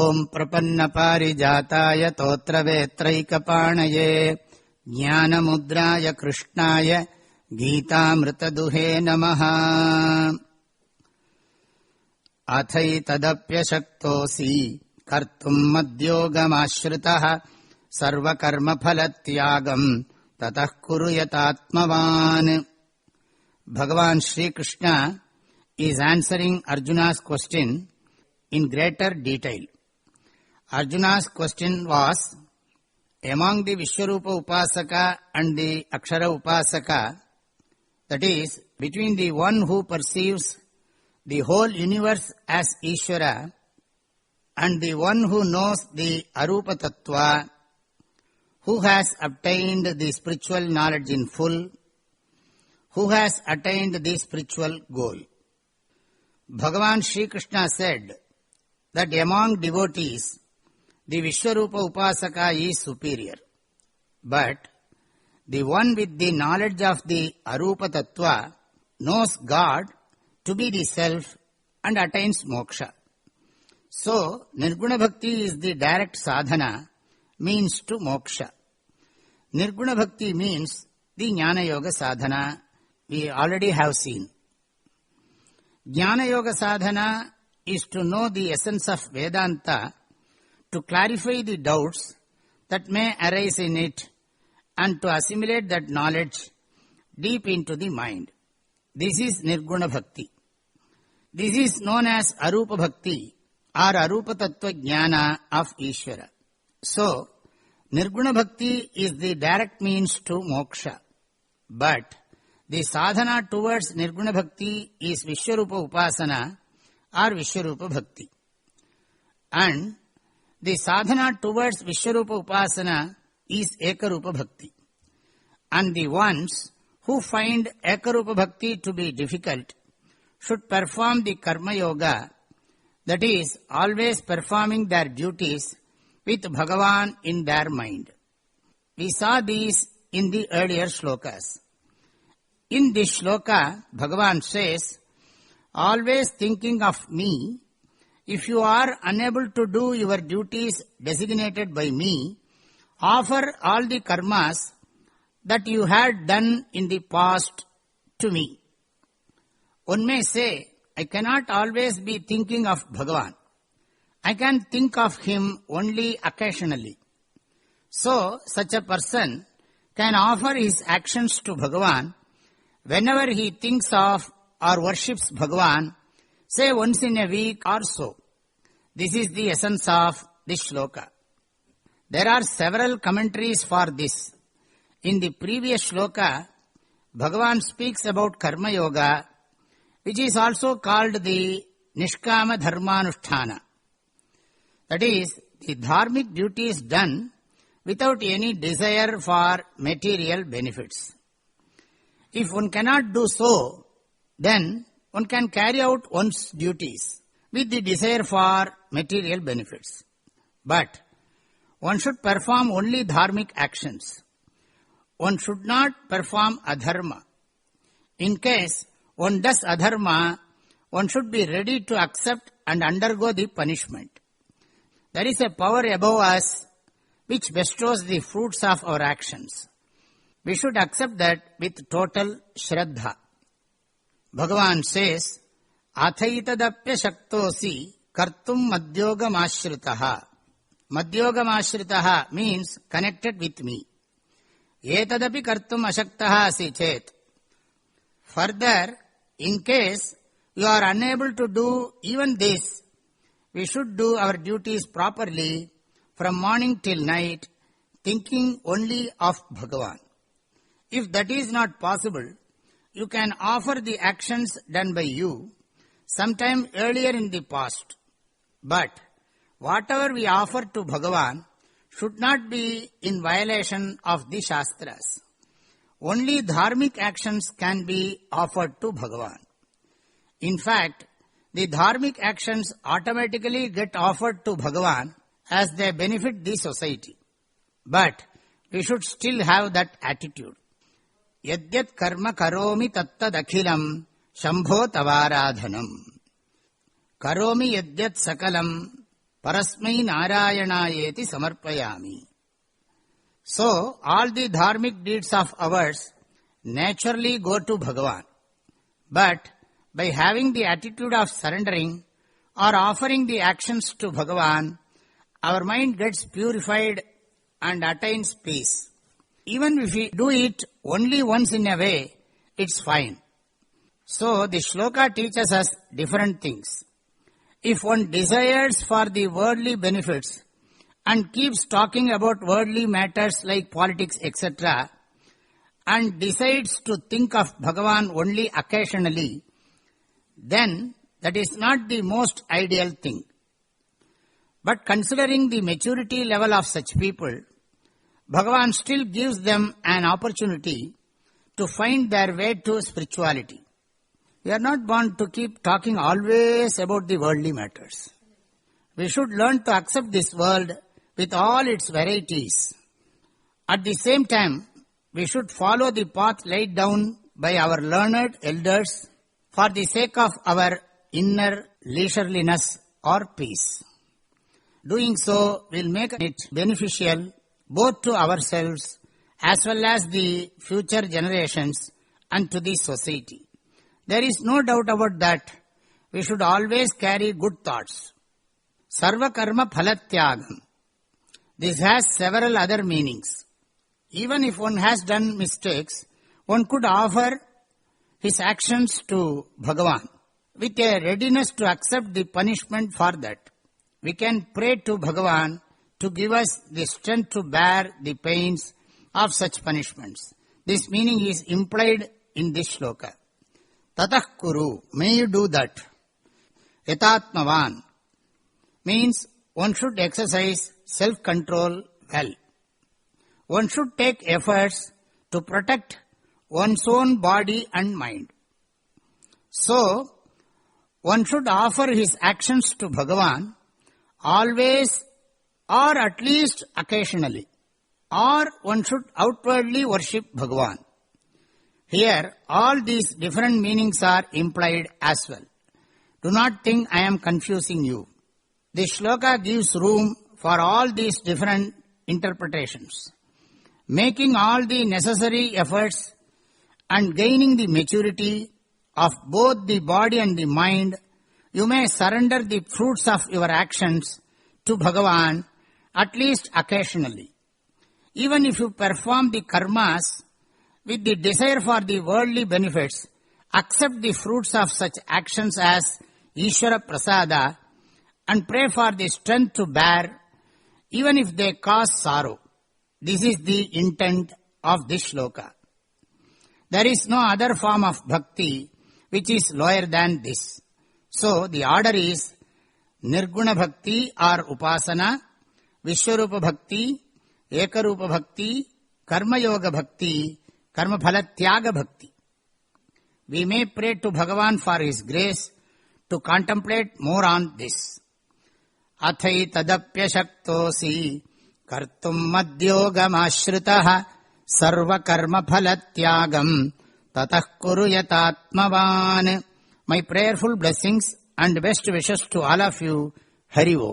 ஓம் பிரபன்ன பாரிஜாதாய தோத்ரவேத்ரைகபாணயே ஞானமுத்ராய கிருஷ்ணாய கீதாமிருததுஹே நமः. அதைததப்யசக்தோசி கர்த்தும் மத்யோகமாஸ்ருதः சர்வகர்மஃலத்யாகம் ததः குரு யதாத்மவான். Bhagavan Sri Krishna is answering Arjuna's question in greater detail. Arjuna's question was, among the Vishwarupa Upasaka and the Akshara Upasaka, that is, between the one who perceives the whole universe as Ishvara and the one who knows the Arupa Tattva, who has obtained the spiritual knowledge in full, who has attained the spiritual goal. Bhagavan Sri Krishna said that among devotees, the Vishwarupa Upasaka is superior. But the one with the knowledge of the Arupa Tattva knows God to be the self and attains moksha. So, Nirguna Bhakti is the direct sadhana, means to moksha. Nirguna Bhakti means the Jnana Yoga sadhana, we already have seen. Jnana Yoga sadhana is to know the essence of Vedanta, to clarify the doubts that may arise in it, and to assimilate that knowledge deep into the mind. This is Nirguna Bhakti. This is known as Arupa Bhakti or Arupa Tattva Jnana of Ishvara. So, Nirguna Bhakti is the direct means to moksha. But the sadhana towards Nirguna Bhakti is Vishwarupa Upasana or Vishwarupa Bhakti. And the sadhana towards Vishwarupa Upasana is Ekarupa Bhakti. And the ones who find Ekarupa Bhakti to be difficult should perform the Karma Yoga, that is, always performing their duties with Bhagavan in their mind. We saw these in the earlier shlokas. In this shloka, Bhagavan says, always thinking of me, if you are unable to do your duties designated by me, offer all the karmas that you had done in the past to me. One may say, I cannot always be thinking of Bhagavan. I can think of him only occasionally. So, such a person can offer his actions to Bhagavan whenever he thinks of or worships Bhagavan, say once in a week or so. This is the essence of this shloka. There are several commentaries for this. In the previous shloka, Bhagavan speaks about Karma Yoga, which is also called the Nishkama Dharmanusthana. That is, the dharmic duties done without any desire for material benefits. If one cannot do so, then one can carry out one's duties with the desire for material benefits. But one should perform only dharmic actions. One should not perform adharma. In case one does adharma, one should be ready to accept and undergo the punishment. There is a power above us which bestows the fruits of our actions. We should accept that with total shraddha. Bhagavan says, Athaitadapya shaktosi kartum madyogamashritaha. Madyogamashritaha means connected with me. Etadapi kartum ashaktaha asi chet. Further, in case you are unable to do even this, we should do our duties properly from morning till night, thinking only of Bhagavan. If that is not possible, you can offer the actions done by you sometime earlier in the past. But whatever we offer to Bhagavan should not be in violation of the Shastras. Only dharmic actions can be offered to Bhagavan. In fact, the dharmic actions automatically get offered to Bhagavan as they benefit the society. But we should still have that attitude. Yadyat karma karomi tattad akhilam shambho tavaradhanam. Karomi yadyat sakalam parasmai narayanaayeti samarpayami. So, all the dharmic deeds of ours naturally go to Bhagavan. But by having the attitude of surrendering or offering the actions to Bhagavan, our mind gets purified and attains peace. Even if we do it only once in a way, it's fine. So, the shloka teaches us different things. If one desires for the worldly benefits and keeps talking about worldly matters like politics, etc., and decides to think of Bhagavan only occasionally, then that is not the most ideal thing. But considering the maturity level of such people, Bhagavan still gives them an opportunity to find their way to spirituality. We are not born to keep talking always about the worldly matters. We should learn to accept this world with all its varieties. At the same time, we should follow the path laid down by our learned elders for the sake of our inner leisureliness or peace. Doing so will make it beneficial both to ourselves as well as the future generations and to the society. There is no doubt about that. We should always carry good thoughts. Sarva karma phalatyagam. This has several other meanings. Even if one has done mistakes, one could offer his actions to Bhagavan with a readiness to accept the punishment for that. We can pray to Bhagavan to give us the strength to bear the pains of such punishments. This meaning is implied in this shloka. Tatah kuru, may you do that. Yatatmavan means one should exercise self-control well. One should take efforts to protect one's own body and mind. So, one should offer his actions to Bhagavan always or at least occasionally. Or one should outwardly worship Bhagavan. Here, all these different meanings are implied as well. Do not think I am confusing you. This shloka gives room for all these different interpretations. Making all the necessary efforts and gaining the maturity of both the body and the mind, you may surrender the fruits of your actions to Bhagavan at least occasionally. Even if you perform the karmas with the desire for the worldly benefits, accept the fruits of such actions as Ishvara Prasada and pray for the strength to bear, even if they cause sorrow. This is the intent of this shloka. There is no other form of bhakti which is lower than this. So, the order is Nirguna Bhakti or Upasana, Vishwarupa Bhakti, Ekarupa Bhakti, Karma Yoga Bhakti, Karma Phala Tyaga Bhakti. We may pray to Bhagavan for his grace to contemplate more on this. Athai tadapya shaktosi kartum madhyogam ashritaha sarva karma phala tyagam tatah kuru yatatmavan. My prayerful blessings and best wishes to all of you. Hari Om.